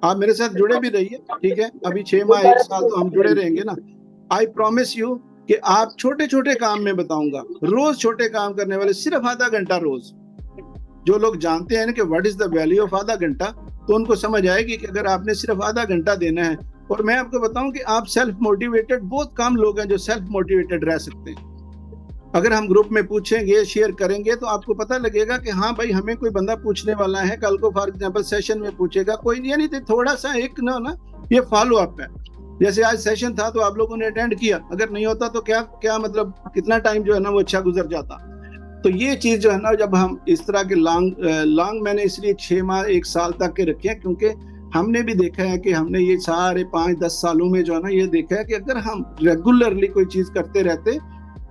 आप मेरे साथ जुड़े भी रहिए, ठीक है, अभी 6 माह 1 साल तो हम जुड़े रहेंगे ना। आई प्रॉमिस यू कि आप छोटे छोटे काम में बताऊंगा, रोज छोटे काम करने वाले, सिर्फ आधा घंटा रोज। जो लोग जानते हैं ना कि what is the value of आधा घंटा, तो उनको समझ आएगी कि अगर आपने सिर्फ आधा घंटा देना है। और मैं आपको बताऊं कि आप सेल्फ मोटिवेटेड, बहुत कम लोग हैं जो सेल्फ मोटिवेटेड रह सकते हैं। अगर हम ग्रुप में पूछेंगे, शेयर करेंगे, तो आपको पता लगेगा कि हाँ भाई, हमें कोई बंदा पूछने वाला है, कल को फॉर एग्जाम्पल सेशन में पूछेगा कोई नहीं, नहीं थोड़ा सा एक ना ये फॉलो अप है। जैसे आज सेशन था तो आप लोगों ने अटेंड किया, अगर नहीं होता तो क्या क्या मतलब कितना टाइम जो है ना वो अच्छा गुजर जाता। तो ये चीज जो है ना, जब हम इस तरह के लॉन्ग मैंने इसलिए 6 माह 1 साल तक के रखे हैं, क्योंकि हमने भी देखा है कि हमने ये सारे 5-10 सालों में जो है ना ये देखा है कि अगर हम रेगुलरली कोई चीज करते रहते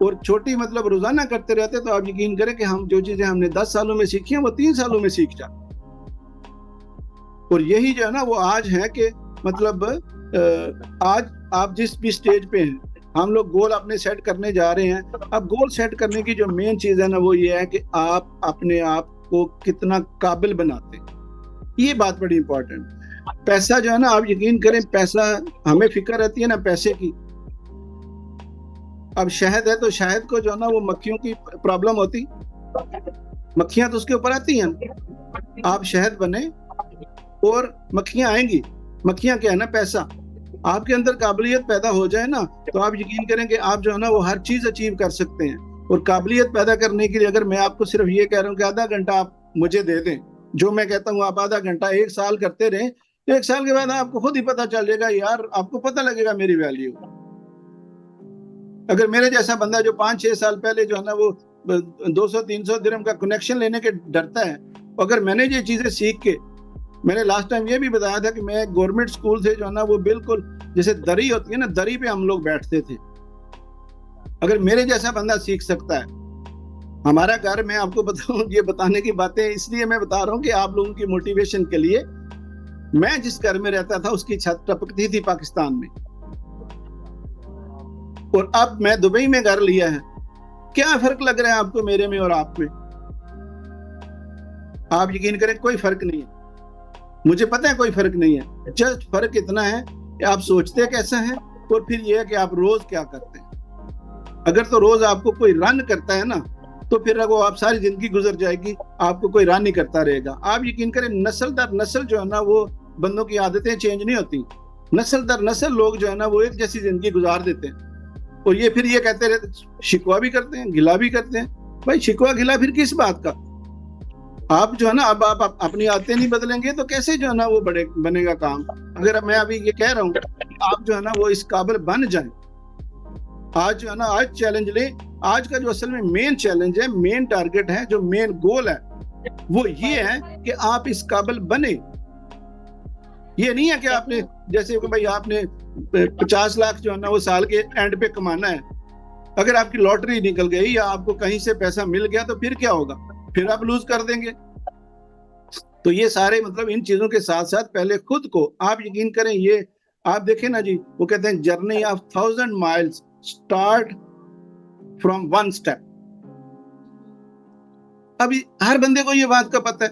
और छोटी मतलब रोजाना करते रहते, तो आप यकीन करें कि हम जो चीजें हमने 10 सालों में सीखी हैं वो 3 सालों में सीख जाते। और यही जो है ना वो आज है कि मतलब आज आप जिस भी स्टेज पे हैं, हम लोग गोल अपने सेट करने जा रहे हैं। अब गोल सेट करने की जो मेन चीज है ना वो ये है कि आप अपने आप को कितना काबिल बनाते हैं, ये बात बड़ी इंपॉर्टेंट। पैसा जो है ना, आप यकीन करें, पैसा हमें फिक्र रहती है ना पैसे की। अब शहद है तो शहद को जो है ना वो मक्खियों की प्रॉब्लम होती, मक्खियां तो उसके ऊपर आती हैं। आप शहद बने और मक्खियां आएंगी। मक्खियां क्या है ना, पैसा। आपके अंदर काबिलियत पैदा हो जाए ना, तो आप यकीन करें कि आप जो है ना वो हर चीज अचीव कर सकते हैं। और काबिलियत पैदा करने के लिए अगर मैं आपको सिर्फ ये कह रहा हूँ कि आधा घंटा आप मुझे दे दें, जो मैं कहता हूँ आप आधा घंटा 1 साल करते रहें, तो 1 साल के बाद आपको खुद ही पता चल जाएगा, यार आपको पता लगेगा मेरी वैल्यू। अगर मेरे जैसा बंदा जो 5-6 साल पहले जो है ना वो 200-300 दिरहम का कनेक्शन लेने के डरता है, अगर मैंने ये चीजें सीख के, मैंने लास्ट टाइम ये भी बताया था कि मैं गवर्नमेंट स्कूल से जो है ना वो बिल्कुल जैसे दरी होती है ना, दरी पे हम लोग बैठते थे। अगर मेरे जैसा बंदा सीख सकता है, हमारा घर, मैं आपको बताऊं, ये बताने की बातें इसलिए मैं बता रहा हूँ कि आप लोगों की मोटिवेशन के लिए। मैं जिस घर में रहता था उसकी छत टपकती थी पाकिस्तान में, और अब मैं दुबई में घर लिया है। क्या फर्क लग रहा है आपको मेरे में और आप में? आप यकीन करें कोई फर्क नहीं है। मुझे पता है कोई फर्क नहीं है, जस्ट फर्क इतना है कि आप सोचते कैसा है, और फिर यह है कि आप रोज क्या करते हैं। अगर तो रोज आपको कोई रन करता है ना, तो फिर वो आप सारी जिंदगी गुजर जाएगी, आपको कोई रन नहीं करता रहेगा। आप यकीन करें नस्ल दर नस्ल जो है ना वो बंदों की आदतें चेंज नहीं होती। नस्ल दर नस्ल लोग जो है ना वो एक जैसी जिंदगी गुजार देते हैं, और ये फिर ये कहते रहते, शिकवा भी करते हैं, गिला भी करते हैं। भाई शिकवा गिला फिर किस बात का? आप जो है ना, अब आप अपनी आदतें नहीं बदलेंगे तो कैसे जो है ना वो बनेगा काम। अगर अब मैं अभी ये कह रहा हूँ आप जो है ना वो इस काबिल बन जाए, आज जो है ना आज चैलेंज ले। आज का जो असल में मेन चैलेंज है, मेन टारगेट है, जो मेन गोल है, वो ये है कि आप इस काबिल बने। ये नहीं है कि आपने जैसे कि भाई आपने 50 लाख जो है ना वो साल के एंड पे कमाना है। अगर आपकी लॉटरी निकल गई या आपको कहीं से पैसा मिल गया तो फिर क्या होगा? फिर आप लूज कर देंगे। तो ये सारे मतलब इन चीजों के साथ साथ पहले खुद को आप यकीन करें, ये आप देखें ना जी, वो कहते हैं journey of 1000 miles start from 1 step. अभी हर बंदे को ये बात का पता है,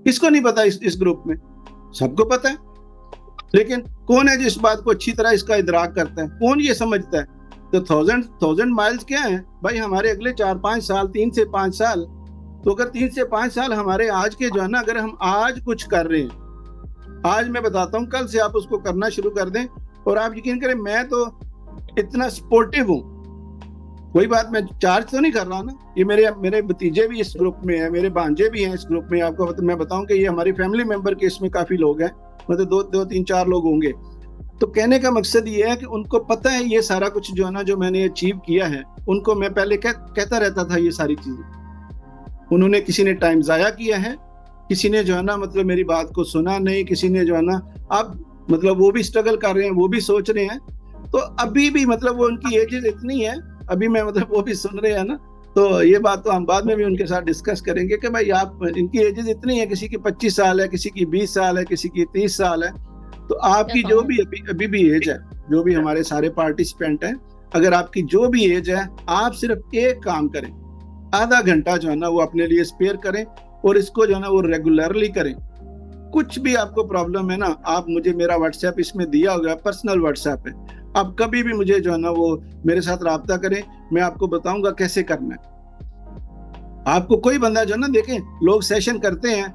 किसको नहीं पता? इस ग्रुप में सबको पता है, लेकिन कौन है जो इस बात को अच्छी तरह इसका इदराक करता है? कौन ये समझता है? तो 1000 माइल्स क्या है भाई? हमारे अगले 4-5 साल, 3 से 5 साल। तो अगर 3 से 5 साल हमारे आज के जो है ना, अगर हम आज कुछ कर रहे हैं, आज मैं बताता हूँ, कल से आप उसको करना शुरू कर दें, और आप यकीन करें मैं तो इतना सपोर्टिव हूँ। कोई बात मैं चार्ज तो नहीं कर रहा ना, ये मेरे भतीजे भी इस ग्रुप में है, मेरे भांजे भी हैं इस ग्रुप में। आपको मैं बताऊं कि ये हमारी फैमिली मेंबर के इसमें काफी लोग हैं, मतलब 2-3-4 लोग होंगे। तो कहने का मकसद ये है कि उनको पता है ये सारा कुछ जो है ना जो मैंने अचीव किया है, उनको मैं पहले कहता रहता था ये सारी चीजें। उन्होंने, किसी ने टाइम जाया किया है, किसी ने जो है ना मतलब मेरी बात को सुना नहीं, किसी ने जो है ना अब मतलब वो भी स्ट्रगल कर रहे हैं, वो भी सोच रहे हैं। तो अभी भी मतलब वो उनकी एजेस इतनी है, अभी मैं मतलब वो भी सुन रहे हैं ना, तो ये बात तो हम बाद में भी उनके साथ डिस्कस करेंगे कि भाई आप, इनकी एजेस इतनी है, किसी की 25 साल है, किसी की 20 साल है, किसी की 30 साल है। तो आपकी जो भी अभी भी एज है, जो भी हमारे सारे पार्टिसिपेंट हैं, अगर आपकी जो भी एज है, आप सिर्फ एक काम करें, आधा घंटा जो है ना वो अपने लिए स्पेयर करें, और इसको जो है ना वो रेगुलरली करें। कुछ भी आपको प्रॉब्लम है ना, आप मुझे, मेरा व्हाट्सएप इसमें दिया हुआ पर्सनल व्हाट्सएप है, आप कभी भी मुझे जो है ना वो मेरे साथ राब्ता करें, मैं आपको बताऊंगा कैसे करना है। आपको कोई बंदा जो है ना, देखें लोग सेशन करते हैं,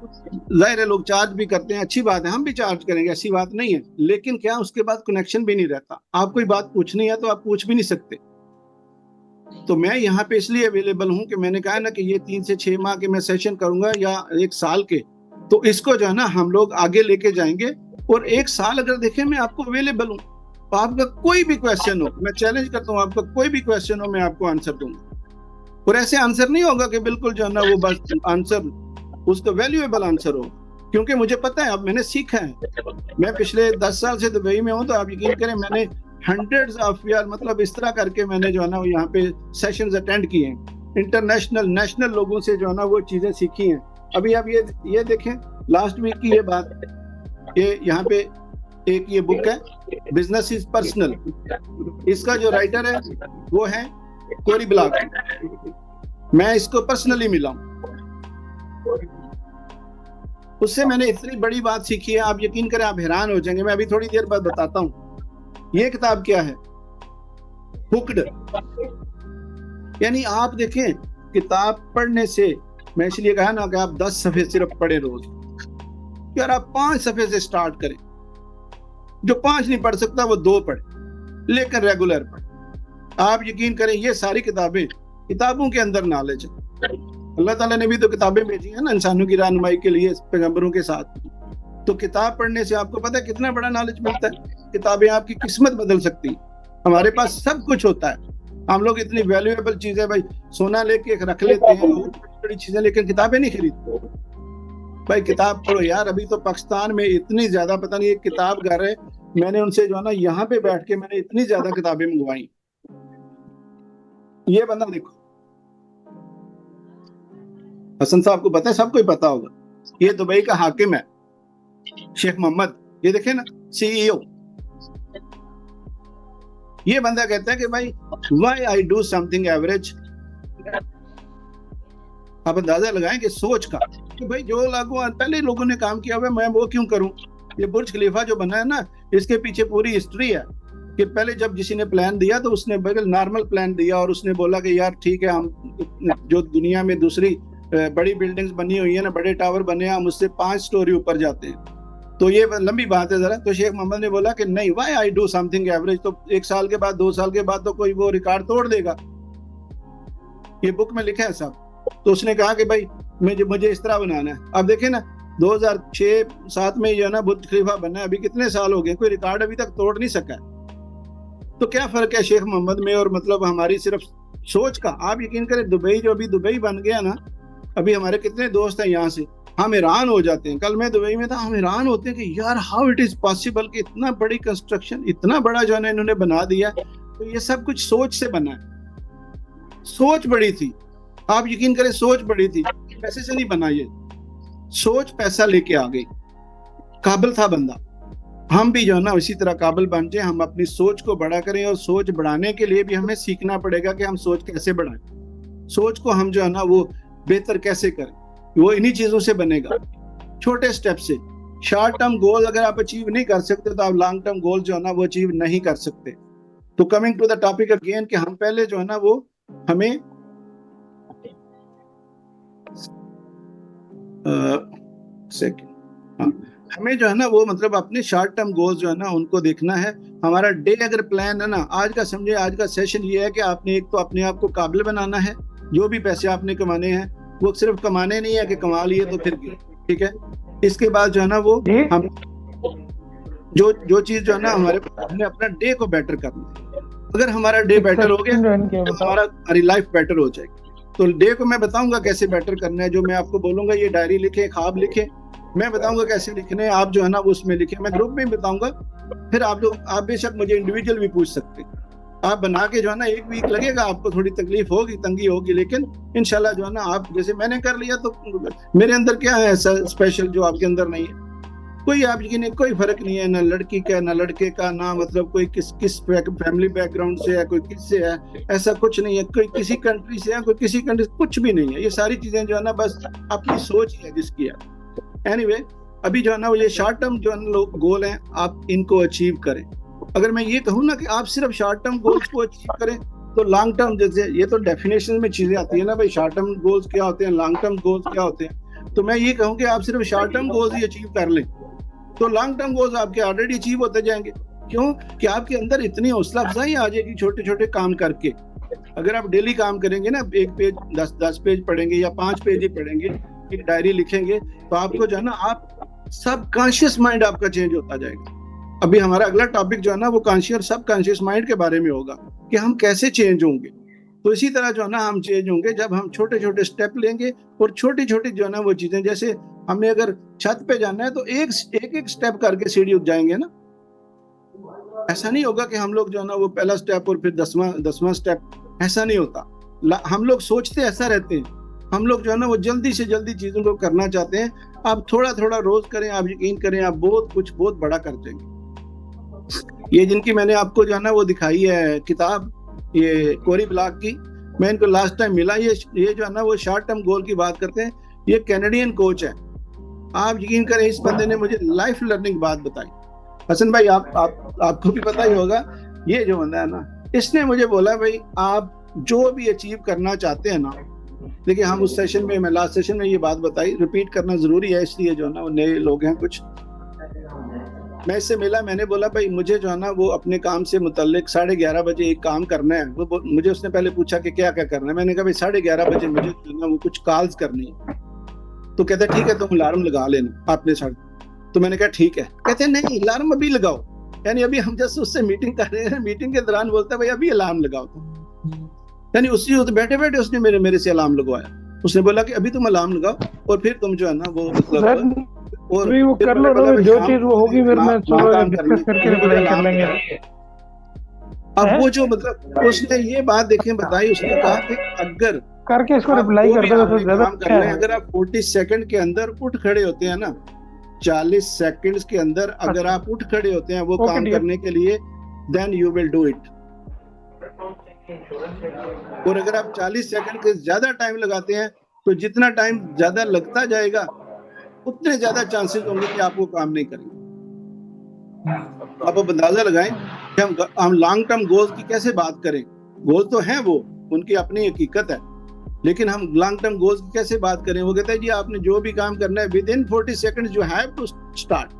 जाहिर है लोग चार्ज भी करते हैं, अच्छी बात है, हम भी चार्ज करेंगे, ऐसी बात नहीं है, लेकिन क्या उसके बाद कनेक्शन भी नहीं रहता। आप कोई बात पूछनी है तो आप पूछ भी नहीं सकते। तो मैं यहाँ पे इसलिए अवेलेबल हूँ कि मैंने कहा ना कि ये 3 से 6 माह के मैं सेशन करूंगा या 1 साल के, तो इसको जो है ना हम लोग आगे लेके जाएंगे। और 1 साल अगर देखें मैं आपको अवेलेबल हूँ, तो आपका कोई भी क्वेश्चन हो, मैं चैलेंज करता हूँ, आपका कोई भी क्वेश्चन हो मैं आपको आंसर दूंगा। और ऐसे आंसर नहीं होगा कि बिल्कुल जो है ना वो बस आंसर उसका वैल्यूएबल आंसर हो, क्योंकि मुझे पता है, अब मैंने सीखा है। मैं पिछले 10 साल से दुबई में हूँ, तो आप यकीन करें मैंने हंड्रेड्स ऑफ यार मतलब इस तरह करके मैंने जो है ना वो यहाँ पे सेशंस अटेंड किए हैं, इंटरनेशनल नेशनल लोगों से जो है ना वो चीजें सीखी हैं। अभी आप ये देखें, लास्ट वीक की ये बात, ये यहाँ पे एक ये बुक है बिजनेस इज पर्सनल, इसका जो राइटर है वो है कोरी ब्लॉक, मैं इसको पर्सनली मिला हूं, उससे मैंने इतनी बड़ी बात सीखी है, आप यकीन करें आप हैरान हो जाएंगे। मैं अभी थोड़ी देर बाद बताता हूं ये किताब क्या है, हुक्ड। यानी आप देखें किताब पढ़ने से, मैं इसलिए कहा ना कि आप 10 सफ़े सिर्फ पढ़े रोज, यार आप 5 सफ़े से स्टार्ट करें, जो 5 नहीं पढ़ सकता वो 2 पढ़े, लेकिन रेगुलर पढ़े। आप यकीन करें ये सारी किताबों के अंदर नॉलेज है। अल्लाह ताला ने भी तो किताबें भेजी है ना इंसानों की रहनुमाई के लिए पैगंबरों के साथ। तो किताब पढ़ने से आपको पता है कितना बड़ा नॉलेज मिलता है। किताबें आपकी किस्मत बदल सकती हैं। हमारे पास सब कुछ होता है, हम लोग इतनी वैल्यूएबल चीजें, भाई सोना लेके रख लेते हैं, बड़ी चीजें, लेकिन किताबें नहीं खरीदते। भाई किताब पढ़ो यार। अभी तो पाकिस्तान में इतनी ज्यादा, पता नहीं एक किताब घर है, मैंने उनसे जो है ना यहाँ पे बैठ के मैंने इतनी ज्यादा किताबें मंगवाई। ये बंदा देखो, हसन साहब को पता है, सबको ही पता होगा, ये दुबई का हाकिम है शेख मोहम्मद, ये देखे ना सीईओ। ये बंदा कहता है कि भाई why I do something average. आप अंदाजा लगाएं कि सोच का, कि भाई जो पहले लोगों ने काम किया हुआ मैं वो क्यों करूं। ये बुर्ज खलीफा जो बना है ना, इसके पीछे पूरी हिस्ट्री है कि पहले जब किसी ने प्लान दिया तो उसने बिल्कुल नॉर्मल प्लान दिया और उसने बोला कि यार ठीक है, हम जो दुनिया में दूसरी बड़ी बिल्डिंग्स बनी हुई है ना, बड़े टावर बने हैं, हम उससे 5 स्टोरी ऊपर जाते हैं। तो ये लंबी बात है जरा। तो शेख मोहम्मद ने बोला कि नहीं, why I do something average. तो 1 साल के बाद 2 साल के बाद तो कोई वो रिकॉर्ड तोड़ देगा, ये बुक में लिखा है सब। तो उसने कहा कि भाई मुझे इस तरह बनाना है। अब देखे ना 2006-7 में ये ना बुर्ज खलीफा बना है, अभी कितने साल हो गए, कोई रिकॉर्ड अभी तक तोड़ नहीं सका है। तो क्या फर्क है शेख मोहम्मद में और मतलब हमारी सिर्फ सोच का। आप यकीन करें दुबई जो अभी दुबई बन गया ना, अभी हमारे कितने दोस्त हैं यहाँ से, हम हैरान हो जाते हैं। कल मैं दुबई में था, हम हैरान होते हैं कि यार हाउ इट इज पॉसिबल कि इतना बड़ी कंस्ट्रक्शन, इतना बड़ा जो है ना इन्होंने बना दिया। तो ये सब कुछ सोच से बना है, सोच बड़ी थी। आप यकीन करें सोच बड़ी थी, पैसे से नहीं बना ये, सोच पैसा लेके आ गई। काबिल था बंदा, हम भी जो है ना इसी तरह काबिल बन जाए, हम अपनी सोच को बड़ा करें। और सोच बढ़ाने के लिए भी हमें सीखना पड़ेगा कि हम सोच कैसे बढ़ाएं, सोच को हम जो है ना वो बेहतर कैसे करें। वो इन्हीं चीजों से बनेगा, छोटे स्टेप से। शॉर्ट टर्म गोल अगर आप अचीव नहीं कर सकते तो आप लॉन्ग टर्म गोल जो है ना वो अचीव नहीं कर सकते। तो coming to the topic again, कि हम पहले जो है ना वो हमें हमें जो है ना वो मतलब अपने शॉर्ट टर्म गोल्स जो है ना उनको देखना है। हमारा डे अगर प्लान है ना, आज का समझे, आज का सेशन ये है कि आपने एक तो अपने आप को काबिल बनाना है। जो भी पैसे आपने कमाने हैं वो सिर्फ कमाने नहीं है कि कमा लिए तो फिर ठीक है। इसके बाद जो है ना वो हम जो चीज जो है ना हमने अपना डे को बेटर करना है। अगर हमारा डे बेटर हो गया तो हमारी लाइफ बेटर हो जाएगी। तो डे को मैं बताऊंगा कैसे बेटर करना है, जो मैं आपको बोलूंगा ये डायरी लिखे, ख्वाब लिखे, मैं बताऊंगा कैसे लिखने हैं, आप जो है ना वो उसमें लिखे, मैं ग्रुप में ही बताऊंगा। फिर आप बेशक मुझे इंडिविजुअल भी पूछ सकते हैं। आप बना के जो है ना 1 वीक लगेगा, आपको थोड़ी तकलीफ होगी, तंगी होगी, लेकिन इंशाल्लाह जो है ना आप जैसे मैंने कर लिया तो मेरे अंदर क्या है ऐसा स्पेशल जो आपके अंदर नहीं है। कोई आप यकीन कोई फर्क नहीं है, ना लड़की का ना लड़के का, ना मतलब कोई किस फैमिली बैकग्राउंड से है, कोई किस से है, ऐसा कुछ नहीं है। कोई किसी कंट्री से है, कोई किसी कंट्री से, कुछ भी नहीं है। ये सारी चीजें जो है ना बस अपनी सोच है जिसकी है। एनीवे, अभी जो है ना वो ये शॉर्ट टर्म जो है ना गोल हैं, आप इनको अचीव करें। अगर मैं ये कहूँ ना कि आप सिर्फ शॉर्ट टर्म गोल्स को अचीव करें तो लॉन्ग टर्म, जैसे ये तो डेफिनेशन में चीजें आती है ना भाई, शॉर्ट टर्म गोल्स क्या होते हैं, लॉन्ग टर्म गोल्स क्या होते हैं। तो मैं ये कहूँ कि आप सिर्फ शॉर्ट टर्म गोल्स ही अचीव कर लें तो लॉन्ग टर्म गोल्स आपके ऑलरेडी अचीव होते जाएंगे। क्यों? कि आपके अंदर इतनी हौसला अफजाई आ जाएगी छोटे छोटे काम करके। अगर आप डेली काम करेंगे ना, एक पेज 10 पेज पढ़ेंगे या 5 पेज ही पढ़ेंगे, एक डायरी लिखेंगे, तो आपको जो है ना, आप सबकॉन्शियस माइंड आपका चेंज होता जाएगा। अभी हमारा अगला टॉपिक जो है ना वो कॉन्शियस सबकॉन्शियस माइंड के बारे में होगा कि हम कैसे चेंज होंगे। तो इसी तरह जो है ना हम चेंज होंगे जब हम छोटे छोटे स्टेप लेंगे और छोटी छोटी जो है ना वो चीजें, जैसे हमने अगर छत पे जाना है तो एक स्टेप करके सीढ़ी उठ जाएंगे ना। ऐसा नहीं होगा कि हम लोग जो है ना वो पहला स्टेप और फिर 10वां स्टेप, ऐसा नहीं होता। हम लोग सोचते ऐसा रहते हैं, हम लोग जो है ना वो जल्दी से जल्दी चीजों को करना चाहते हैं। आप थोड़ा थोड़ा रोज करें, आप यकीन करें आप बहुत बड़ा कर देंगे। ये जिनकी मैंने आपको जो है ना वो दिखाई है किताब, ये कोरी ब्लॉक की, मैं इनको लास्ट टाइम मिला, ये जो है ना वो शॉर्ट टर्म गोल की बात करते हैं। ये कैनेडियन कोच है। आप यकीन करें इस बंदे ने मुझे लाइफ लर्निंग बात बताई। हसन भाई आपको भी पता ही होगा, ये जो बंदा है ना, इसने मुझे बोला भाई आप जो भी अचीव करना चाहते हैं ना, देखिए हम उस सेशन में, मैं लास्ट सेशन में ये बात बताई, रिपीट करना जरूरी है, इसलिए जो है ना वो नए लोग हैं कुछ। मैं इससे मिला, मैंने बोला भाई मुझे जो है ना वो अपने काम से मुतल्लिक 11:30 बजे एक काम करना है। वो मुझे उसने पहले पूछा कि क्या क्या करना है। मैंने कहा भाई 11:30 बजे मुझे जो है ना वो कुछ कॉल्स करनी है। तो कहते ठीक है तुम अलार्म लगा लेना आपने 11:30। तो मैंने कहा ठीक है। कहते नहीं अलार्म अभी लगाओ, यानी अभी हम जस्ट उससे मीटिंग कर रहे हैं, मीटिंग के दौरान बोलता है भाई अभी अलार्म लगाओ। यानी उसी बैठे बैठे उसने मेरे से अलार्म लगवाया। उसने बोला कि अभी तुम अलार्म लगाओ और फिर तुम जो है ना वो मतलब और वो कर लो ना, जो चीज वो होगी फिर मैं सुबह डिस्कस करके रिप्लाई कर लेंगे। अब वो जो मतलब उसने ये बात देखें बताई, उसने कहा कि अगर करके इसको रिप्लाई कर दो तो ज्यादा क्या है। अगर आप 40 सेकंड के अंदर उठ खड़े होते हैं ना, 40 सेकंड्स के अंदर अगर आप उठ खड़े होते हैं वो काम करने के लिए, then you will do it. और अगर आप 40 सेकंड के ज्यादा टाइम लगाते हैं तो जितना टाइम ज्यादा लगता जाएगा उतने ज्यादा चांसेस होंगे कि आप वो काम नहीं करेंगे। आप अंदाजा लगाएं कि हम लॉन्ग टर्म गोल्स की कैसे बात करें। गोल तो हैं वो, उनकी अपनी हकीकत है, लेकिन हम लॉन्ग टर्म गोल्स की कैसे बात करें। वो कहते हैं जी आपने जो भी काम करना है within 40 seconds you have to start.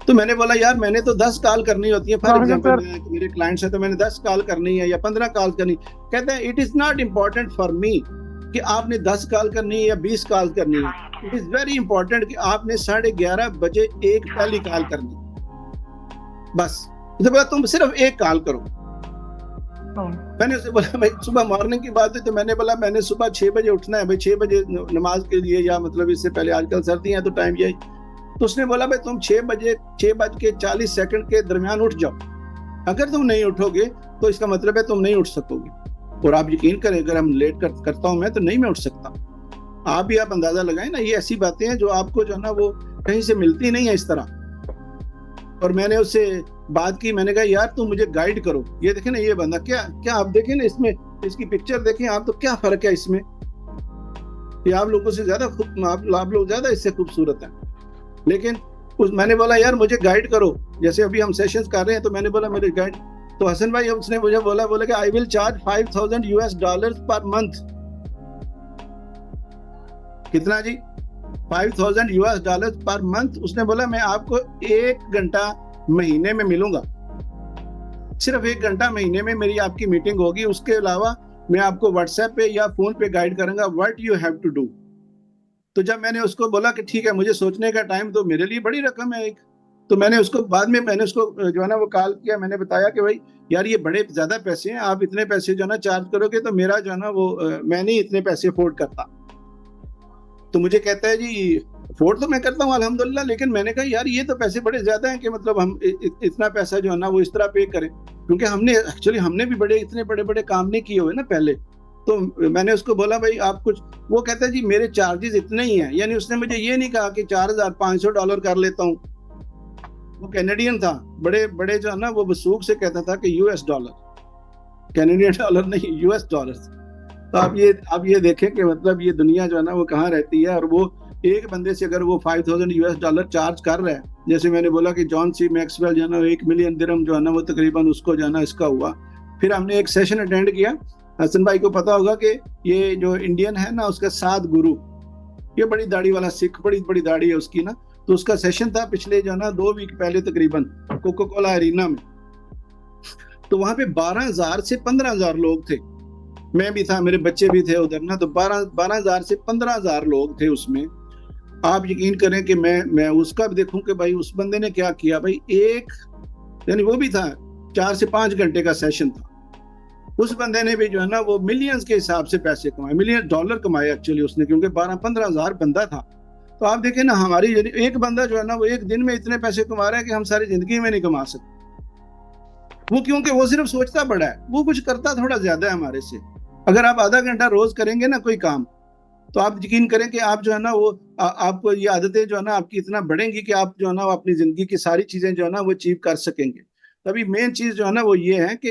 तो मैंने बोला यार मैंने तो 10 कॉल करनी होती है, फॉर एग्जांपल मेरे क्लाइंट्स हैं तो मैंने 10 कॉल करनी है या 15 कॉल करनी। कहते हैं it is not important for me कि आपने 10 कॉल करनी है या 20 कॉल करनी है। इट इज वेरी इंपॉर्टेंट कि आपने 11:30 बजे एक पहली कॉल करनी, बस। तो बोला तुम सिर्फ एक कॉल करो। मैंने उसे बोला भाई सुबह मॉर्निंग की बात है, तो मैंने बोला मैंने सुबह 6 बजे उठना है भाई, 6 बजे नमाज के लिए, या मतलब इससे पहले, आजकल सर्दियां तो टाइम यही। तो उसने बोला भाई तुम 6:40 के दरमियान उठ जाओ। अगर तुम नहीं उठोगे तो इसका मतलब है तुम नहीं उठ सकोगे। और आप यकीन करें अगर हम लेट करता हूं मैं तो नहीं मैं उठ सकता। आप भी आप अंदाजा लगाएं ना, ये ऐसी बातें हैं जो आपको जो है ना वो कहीं से मिलती नहीं है इस तरह। और मैंने उससे बात की, मैंने कहा यार तुम मुझे गाइड करो। ये देखें ना ये बंदा, क्या आप देखें ना इसमें, इसकी पिक्चर देखें आप, तो क्या फर्क है इसमें। ये आप लोगों से ज्यादा आप लोग ज्यादा इससे खूबसूरत हैं। लेकिन मैंने बोला यार मुझे गाइड करो, जैसे अभी हम सेशंस कर रहे हैं तो मैंने बोला मेरे गाइड। तो हसन भाई उसने मुझे बोला कि I will charge $5,000 per month. कितना जी? $5,000 पर मंथ। उसने बोला मैं आपको 1 घंटा महीने में मिलूंगा, सिर्फ 1 घंटा महीने में मेरी आपकी मीटिंग होगी। उसके अलावा मैं आपको व्हाट्सएप पे या फोन पे गाइड करूंगा what you have to do. तो जब मैंने उसको बोला कि ठीक है मुझे सोचने का टाइम, तो मेरे लिए बड़ी रकम है एक। तो मैंने उसको बाद में मैंने उसको जो है ना वो कॉल किया, मैंने बताया कि भाई यार ये बड़े ज्यादा पैसे हैं, आप इतने पैसे जो है ना चार्ज करोगे तो मेरा जो है ना वो मैं नहीं इतने पैसे अफोर्ड करता। तो मुझे कहता है जी अफोर्ड तो मैं करता हूँ अल्हम्दुलिल्लाह, लेकिन मैंने कहा यार ये तो पैसे बड़े ज्यादा हैं कि मतलब हम इतना पैसा जो है ना वो इस तरह पे करें, क्योंकि हमने भी इतने बड़े बड़े काम नहीं किए हुए ना पहले। तो मैंने उसको बोला भाई आप कुछ, वो कहता है जी मेरे चार्जेस इतने ही हैं। यानी उसने मुझे ये नहीं कहा कि $4,500 कर लेता हूँ। वो कैनेडियन था, बड़े जो है ना वो वसूख से कहता था कि US डॉलर, कैनेडियन डॉलर नहीं, US डॉलर। तो आप ये देखें कि मतलब ये दुनिया जो है ना वो कहाँ रहती है। और वो एक बंदे से अगर वो $5,000 चार्ज कर रहा है, जैसे मैंने बोला कि जॉन सी मैक्सवेल जो है ना 1 मिलियन दिरहम जो है ना वो तकरीबन उसको जो है ना इसका हुआ। फिर हमने एक सेशन अटेंड किया, हसन भाई को पता होगा कि ये जो इंडियन है ना उसका साद गुरु, ये बड़ी दाढ़ी वाला सिख, बड़ी बड़ी दाढ़ी है उसकी ना, तो उसका सेशन था पिछले जो है ना 2 वीक पहले तकरीबन कोका कोला अरीना में। तो वहां पे 12,000 से 15,000 लोग थे, मैं भी था, मेरे बच्चे भी थे उधर ना, तो 12,000 से 15,000 लोग थे उसमें। आप यकीन करें कि मैं उसका भी देखूं कि भाई उस बंदे ने क्या किया भाई, एक यानी वो भी था 4 से 5 घंटे का सेशन था, उस बंदे ने भी जो है ना वो मिलियंस के हिसाब से पैसे कमाए, मिलियन डॉलर कमाए एक्चुअली उसने, क्योंकि 12-15,000 बंदा था। तो आप देखें ना, हमारी एक बंदा जो है ना वो एक दिन में इतने पैसे कमा रहा है कि हम सारी जिंदगी में नहीं कमा सकते। वो क्योंकि वो सिर्फ सोचता बड़ा है, वो कुछ करता थोड़ा ज्यादा है हमारे से। अगर आप आधा घंटा रोज करेंगे ना कोई काम, तो आप यकीन करें कि आप जो है ना वो आपको ये आदतें जो है ना आपकी इतना बढ़ेंगी कि आप जो है ना अपनी जिंदगी की सारी चीजें जो है ना वो अचीव कर सकेंगे। तभी मेन चीज जो है ना वो ये है कि